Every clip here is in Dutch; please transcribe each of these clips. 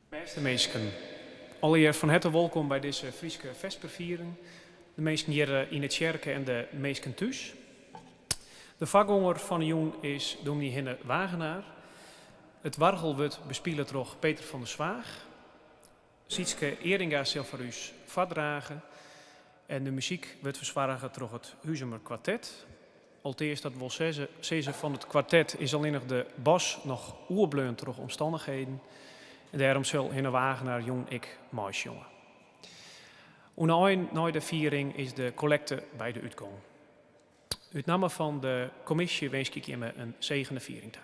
Beste mensen, allereerst van harte welkom bij deze Friese Vesperviering. De mensen hier in het kerken en de mensen thuis. De vakgonger van de jong is dominee Hinne Wagenaar. Het wargel wordt bespielen door Peter van der Zwaag. Sietske Eringa zal voor u vaddragen. En de muziek wordt verzwaren door het Huizemer Kwartet. Allereerst dat wil zeggen van het kwartet is alleen nog de bas nog oerbleund door omstandigheden. En daarom zal Hinne Wagenaar jong ik mais jongen. Na de viering is de collecte bij de uitgang. Uit naam van de commissie wens ik je een zegende viering toe.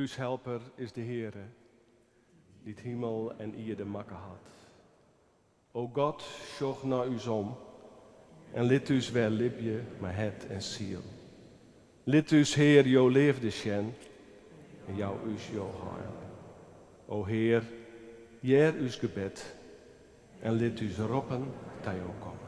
Uws helper is de Heere, die het hemel en ierde makken had. O God, sjoch naar uws om en lid us wel libje, maar het en ziel. Lid us Heer, jo leefde sjen en jou us jo heil. O Heer, jeer us gebed en lid us roepen dat jou komen.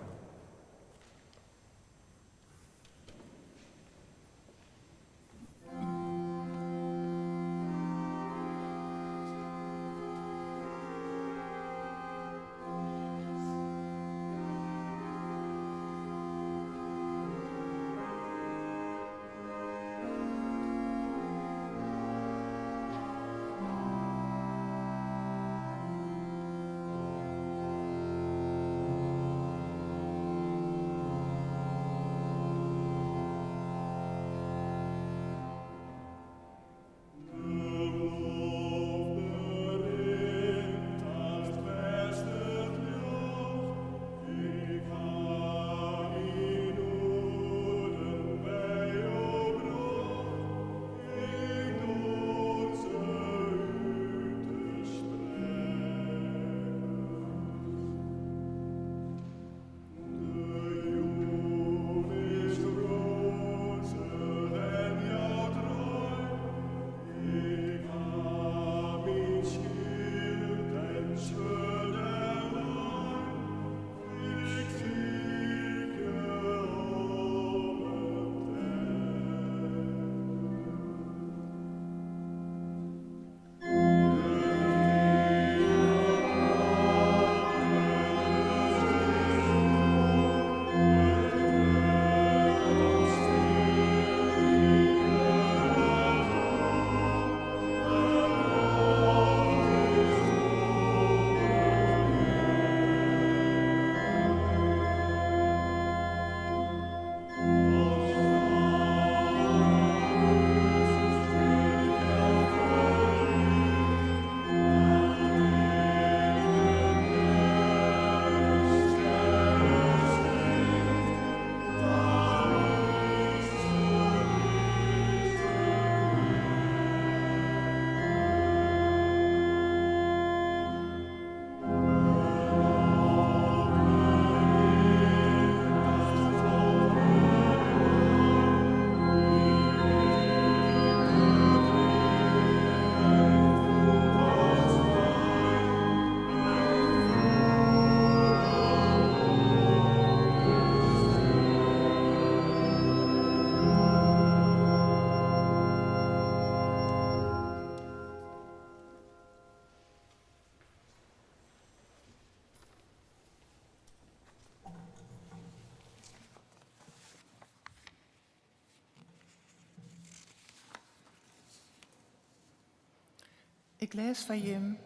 Ik lees van Jim,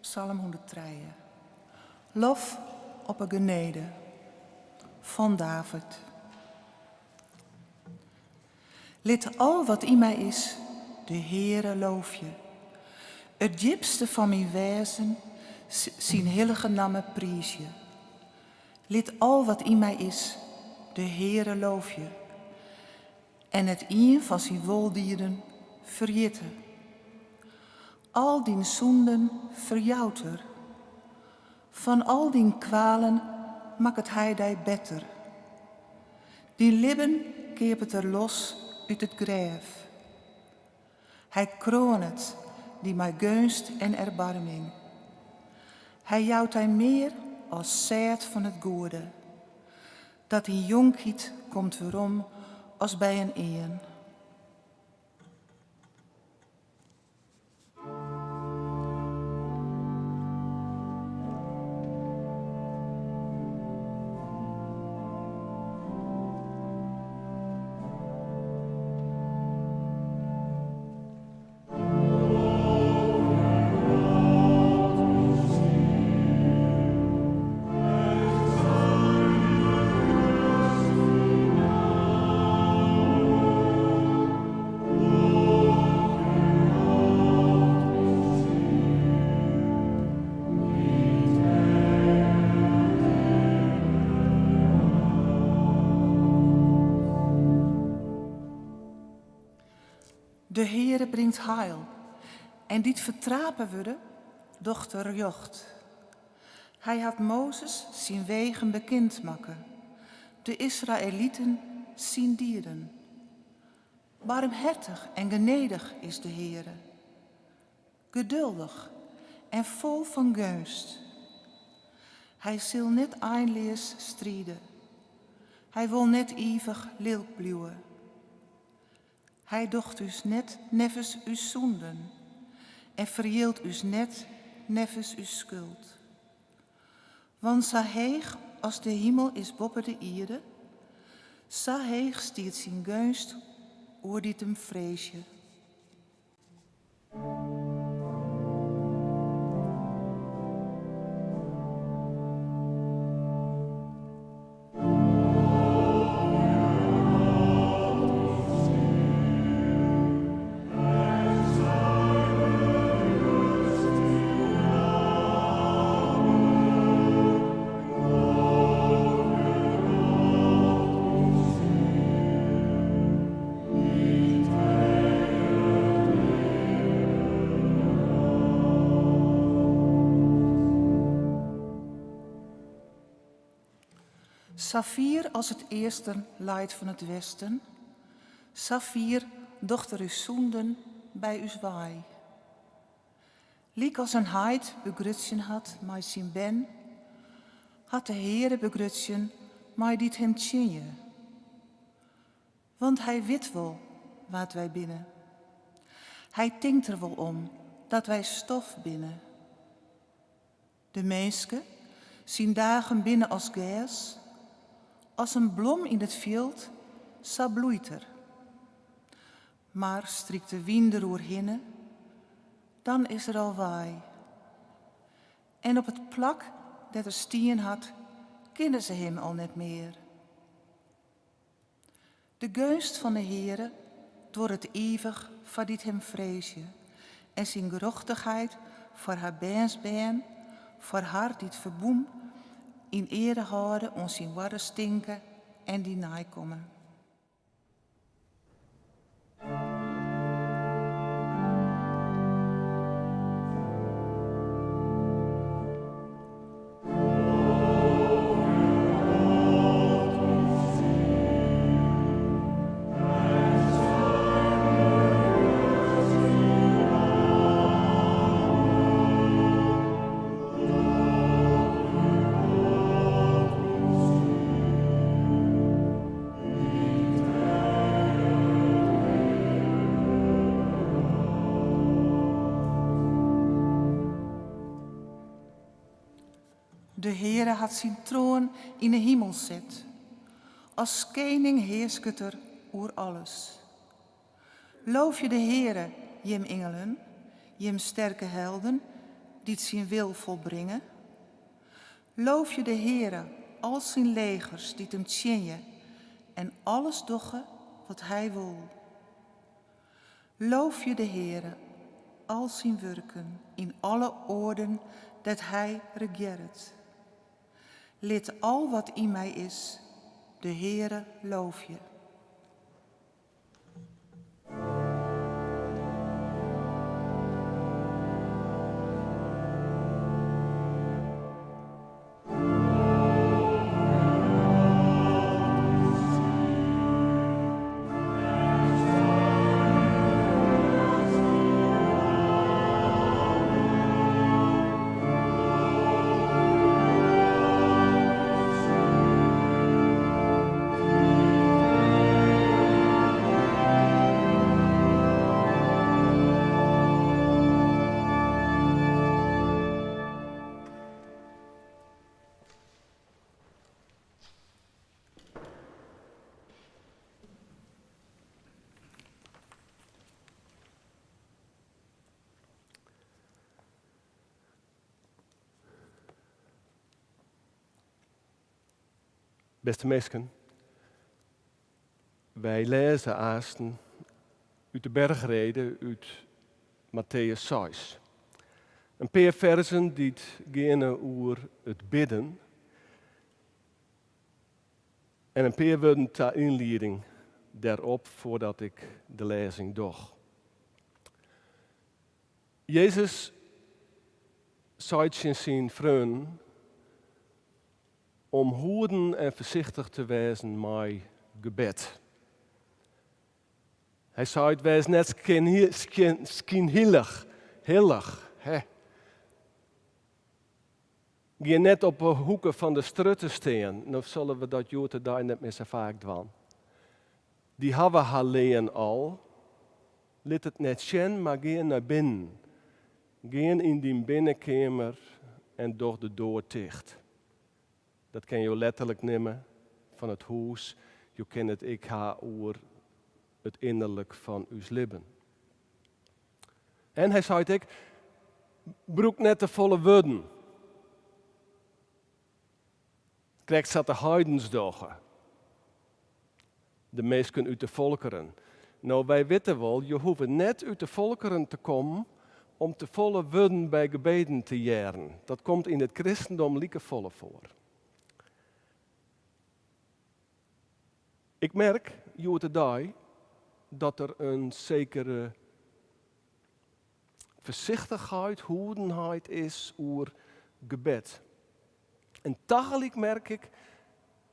Psalm 103. Lof op een genede, van David. Lid al wat in mij is, de Heere loof je. Het diepste van mijn wezen, zijn heilige namen prijs je. Lid al wat in mij is, de Heere loof je. En het een van zijn woldieren verjitten. Al die zonden verjouter. Van al die kwalen maakt hij die beter. Die libben keert er los uit het grijf. Hij kroont die mij gunst en erbarming. Hij jouwt hij meer als zaad van het goede. Dat die jonkheid komt weerom als bij een eeuw. De Heere brengt heil, en dit vertrapen worden, dochter jocht. Hij had Mozes zijn wegen bekend maken, de Israëlieten zijn dieren. Barmhartig en genedig is de Heere, geduldig en vol van gunst. Hij zal net eindeloos strijden, hij wil net eeuwig leeuw blijven. Hij docht us net neffens uw zonden en verjeelt us net neffens uw schuld. Want zo heeg als de hemel is boven de ierde, zo heeg stiert zijn gunst oor dit hem vrees je. Safier als het eerste leidt van het westen, Safier, dochter uw zoenden bij uw waai. Liek als een heid begrutsen had, mij zijn ben, had de Heere begrutsen, mij dit hem tjenje. Want hij weet wel wat wij binnen. Hij denkt er wel om dat wij stof binnen. De meeske zien dagen binnen als gas. Als een blom in het veld, zo bloeit er. Maar strikt de wind erover hinnen, dan is er al waai. En op het plak dat er stien had, kennen ze hem al net meer. De gunst van de Heere, door het eeuwig, verdient hem vreesje. En zijn gerechtigheid voor haar beinsbeen, voor haar die het verboem, in ere houden ons zien warren stinken en die naai komen. De Heere had zijn troon in de hemel zet. Als koning heersket er oer alles. Loof je de Heere, jem engelen, jem sterke helden, die het zijn wil volbrengen. Loof je de Heere, al zijn legers, die het hem tjenje en alles dogge wat hij wil. Loof je de Heere, al zijn werken, in alle oorden dat hij regeert. Lid al wat in mij is, de Heere loof je. Beste mensen, wij lezen aasten uit de bergrede uit Matthäus 6. Een paar versen die het gaan over het bidden. En een paar woorden ter inleiding daarop voordat ik de lezing doe. Jezus zei zijn vrienden om hoeden en voorzichtig te wezen met gebed. Hij zei het wees net schijnheilig. Ga net op de hoeken van de strutten staan. Nou zullen we dat jote daar net meer zo vaak doen. Die hebben we alleen al. Laat het net zien, maar ga naar binnen. Ga in die binnenkamer en door de deur dicht. Dat kan je letterlijk nemen van het huis. Je kan het ik ha over het innerlijk van uw leven. En hij zei ik, broek net de volle woorden. Krijgt zat de heidensdagen. De meesten uit de volkeren. Nou, wij weten wel, je hoeft net uit de volkeren te komen om te volle woorden bij gebeden te jaren. Dat komt in het christendom liekevolle voor. Ik merk, jote dat er een zekere voorzichtigheid, hoedenheid is over gebed. En tegelijk merk ik,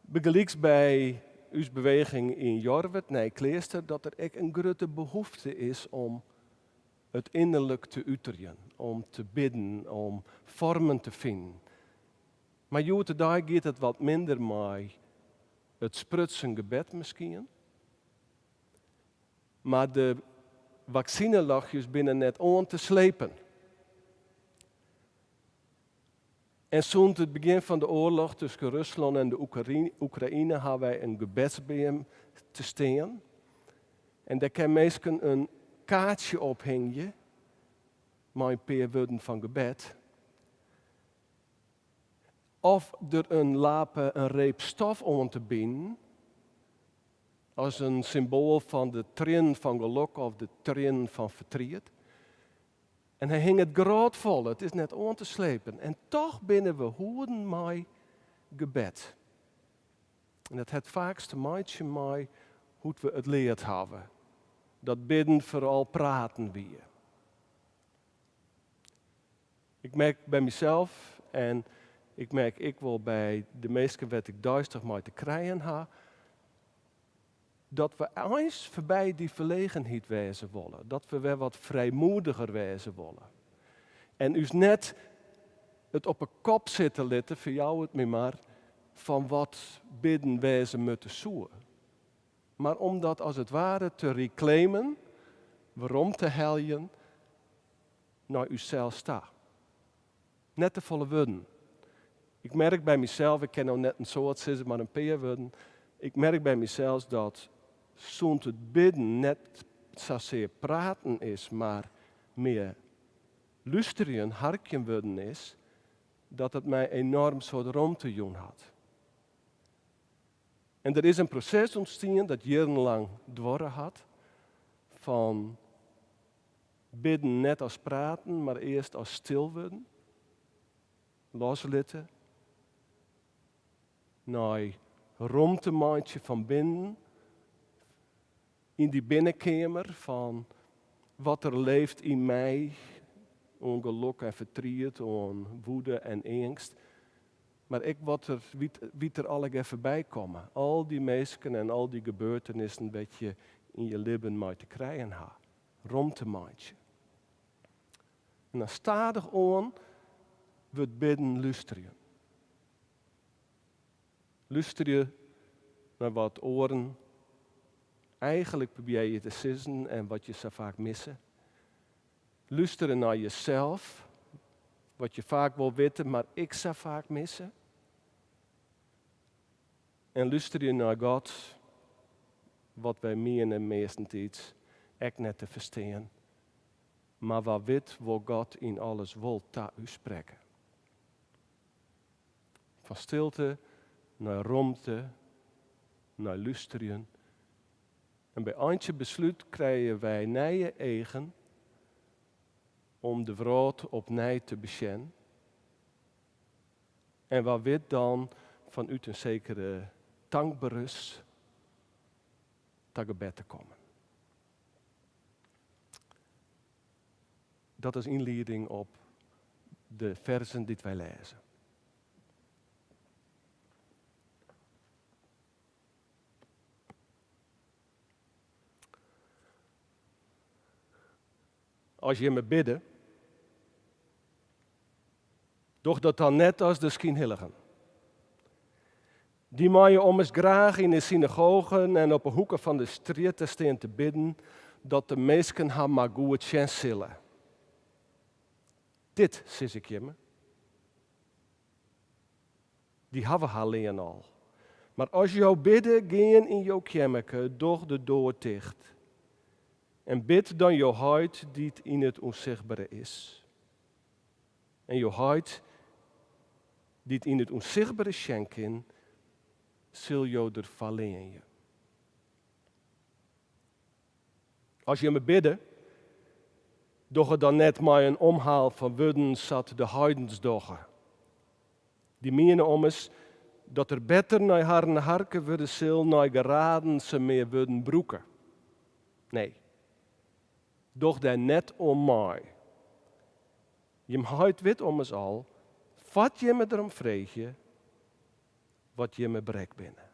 begelijks bij uw beweging in Jorwet, nee, Kleester, dat er ook een grote behoefte is om het innerlijk te utteren, om te bidden, om vormen te vinden. Maar jote gaat het wat minder met het sprutsen gebed misschien. Maar de vaccinelachjes binnen net aan te slepen. En sinds het begin van de oorlog tussen Rusland en de Oekraïne hebben wij een gebedsbijeen te staan. En daar kan mensen een kaartje ophangen met een paar woorden van gebed. Of er een reep stof aan te binden, als een symbool van de trin van geluk of de trin van verdriet. En hij hing het groot vol, het is net aan te slepen. En toch binnen we hoorden mij gebed. En dat het vaakste maatje mij hoe we het leerd hebben. Dat bidden vooral praten weer. Ik merk bij mezelf en ik merk ik wel bij de meesten wat ik duistig mee te krijgen heb, dat we eens voorbij die verlegenheid wezen willen. Dat we weer wat vrijmoediger wezen willen. En us net het op een kop zitten laten, voor jou het me maar, van wat bidden wezen moeten zoeken. Maar om dat als het ware te reclaimen, waarom te heljen, naar uzelf sta. Net te volle woorden. Ik merk bij mezelf, ik ken nou net een soort zitten, maar een paar woorden. Ik merk bij mezelf dat soms het bidden net zozeer praten is, maar meer luisteren, harkjen worden is, dat het mij enorm soort ruimte jong had. En er is een proces ontstaan dat jarenlang dwarren had, van bidden net als praten, maar eerst als stil worden, loslitten, naar ruimtemaatje van binnen, in die binnenkamer van wat er leeft in mij, ongeluk en verdriet, woede en angst. Maar ik wat er, wie er alle even bij komen. Al die mensen en al die gebeurtenissen dat je in je leven mee te krijgen hebt. Ruimtemaatje. En dan stadig aan wordt bidden luisteren. Luisteren naar wat oren eigenlijk probeer je te sissen en wat je zo vaak missen. Luisteren naar jezelf, wat je vaak wil weten, maar ik zo vaak missen. En luisteren naar God, wat wij menen meestens echt net te verstaan. Maar wat weet wat God in alles wil ta u spreken. Van stilte naar ruimte, naar luisteren. En bij eindje besluit krijgen wij nieuwe eigen om de wraad opnieuw te bekennen. En wat weet dan vanuit een zekere dankberust tot gebed te komen. Dat is inleiding op de versen die wij lezen. Als je me bidden, doch dat dan net als de schijnhilligen. Die mag je om eens graag in de synagogen en op de hoeken van de straten staan te bidden, dat de mensen hem maar goed zullen. Dit, zeg ik je me. Die hebben we alleen al. Maar als jou bidden, gaan in jouw kamerke door de deur dicht. En bid dan jouw hart die in het onzichtbare is. En jouw hart die in het onzichtbare schenken, zul jou er vallen je. Als je me bidden, doch het dan net maar een omhaal van woorden zat de heidensdoggen. Die menen om eens dat er beter naar haar harken worden zil, naar geraden ze meer worden broeken. Nee. Doch daar net om mij. Je hart wit om ons al, vat je me erom vreegje, wat je me brekt binnen.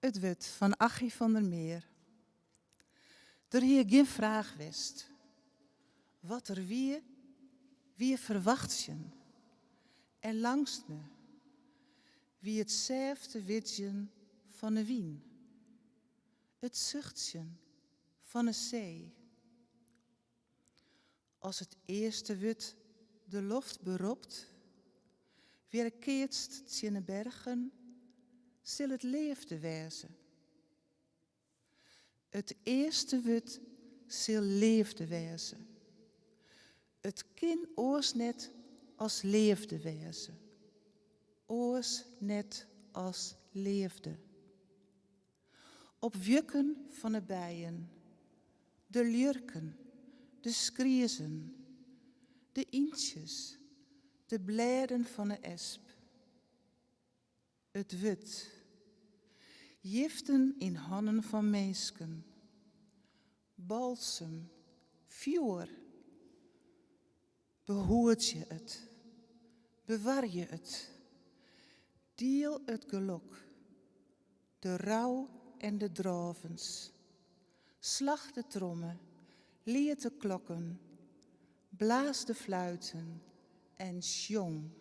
Het wut van Achie van der Meer. Er hier geen vraag wist. Wat er wie verwacht je? En langs me, wie hetzelfde witjen van de wien. Het zuchtje van een zee. Als het eerste wut de loft beropt, weer keertst in de bergen, zal het leefde wezen. Het eerste wut zal leefde wezen. Het kin oors net als leefde wezen. Oors net als leefde. Op jukken van de bijen, de lurken, de skriezen, de intjes, de bladen van de esp. Het wut, giften in handen van meesken, balsem, vuur. Behoort je het, bewaar je het, deel het geluk, de rouw en de dravens, slag de trommen, leer de klokken, blaas de fluiten en sjong.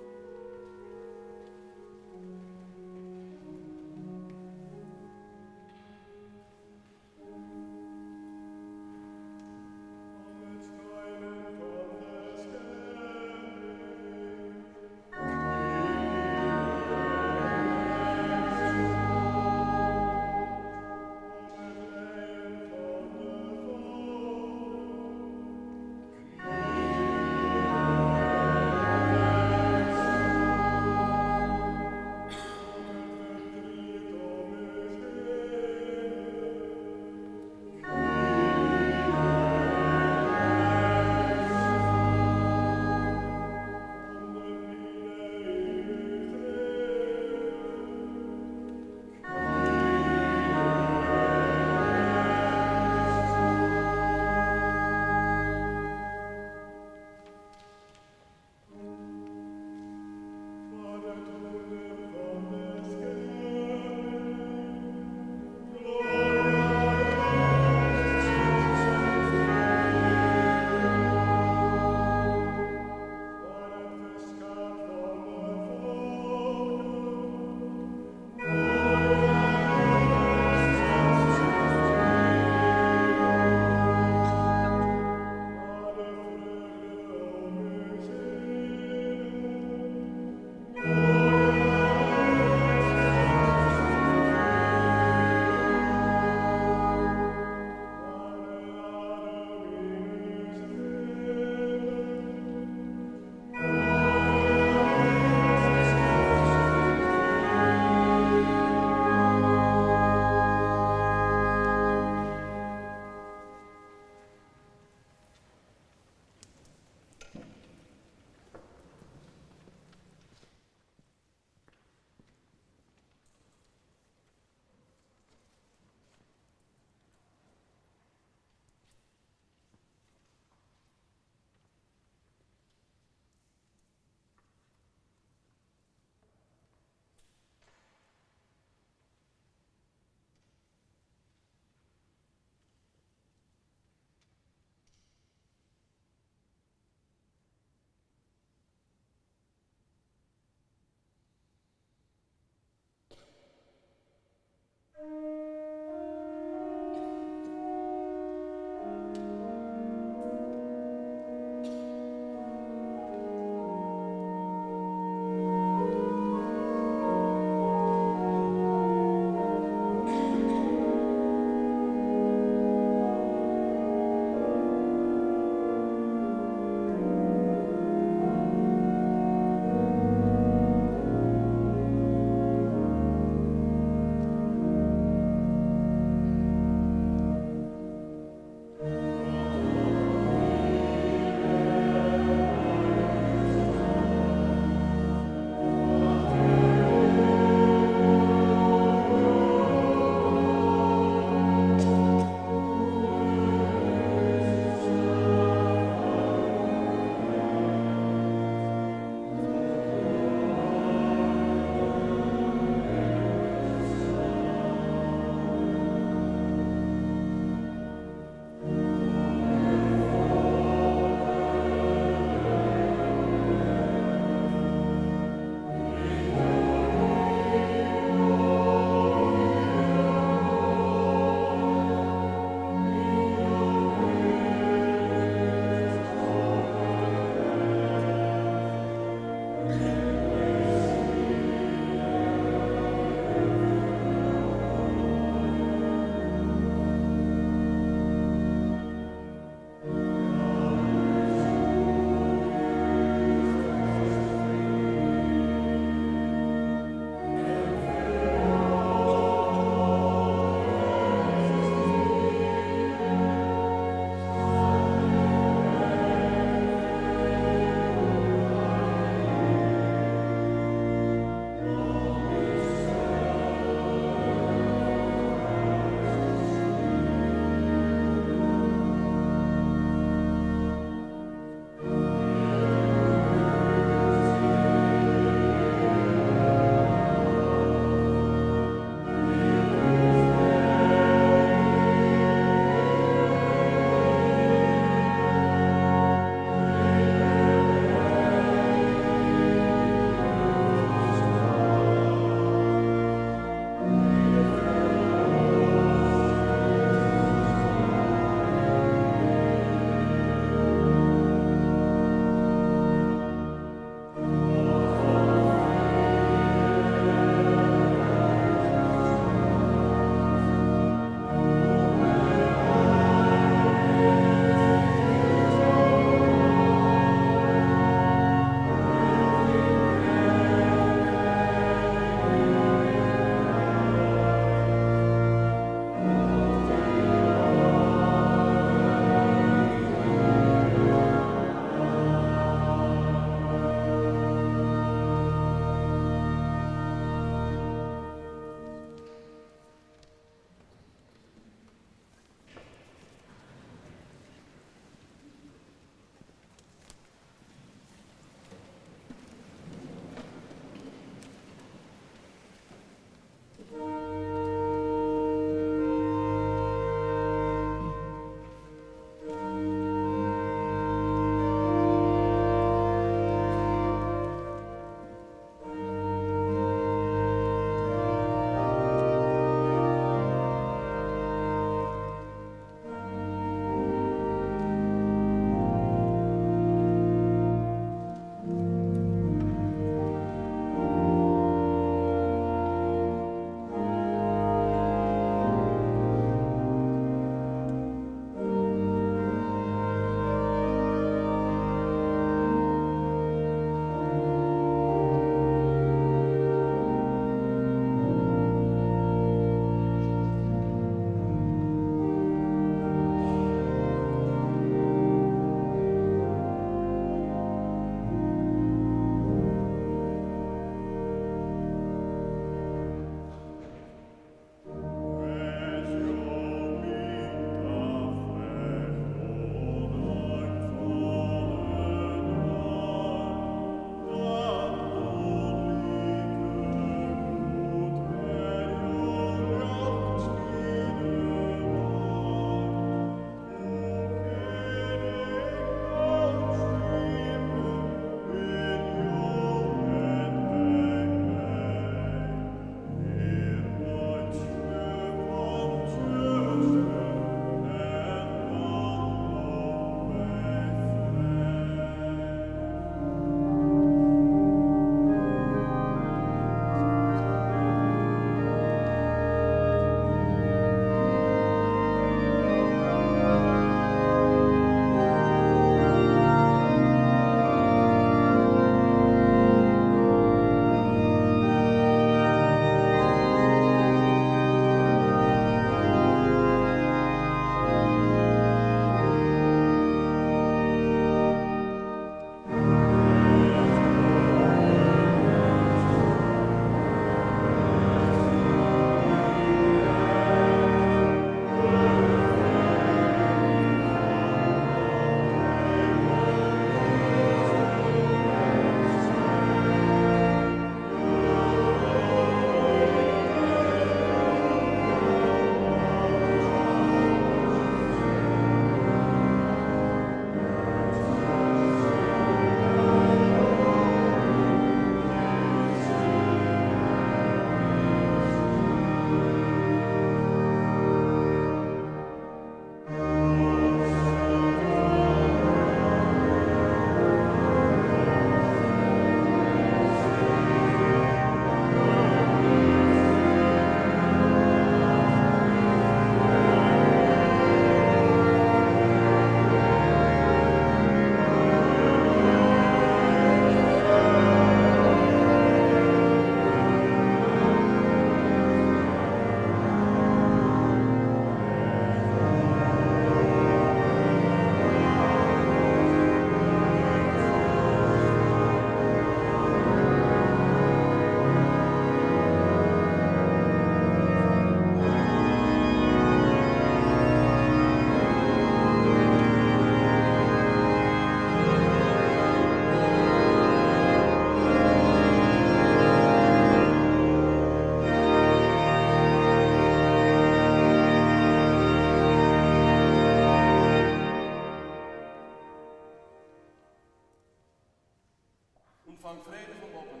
van vrede van Boppen,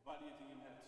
waar die het in hem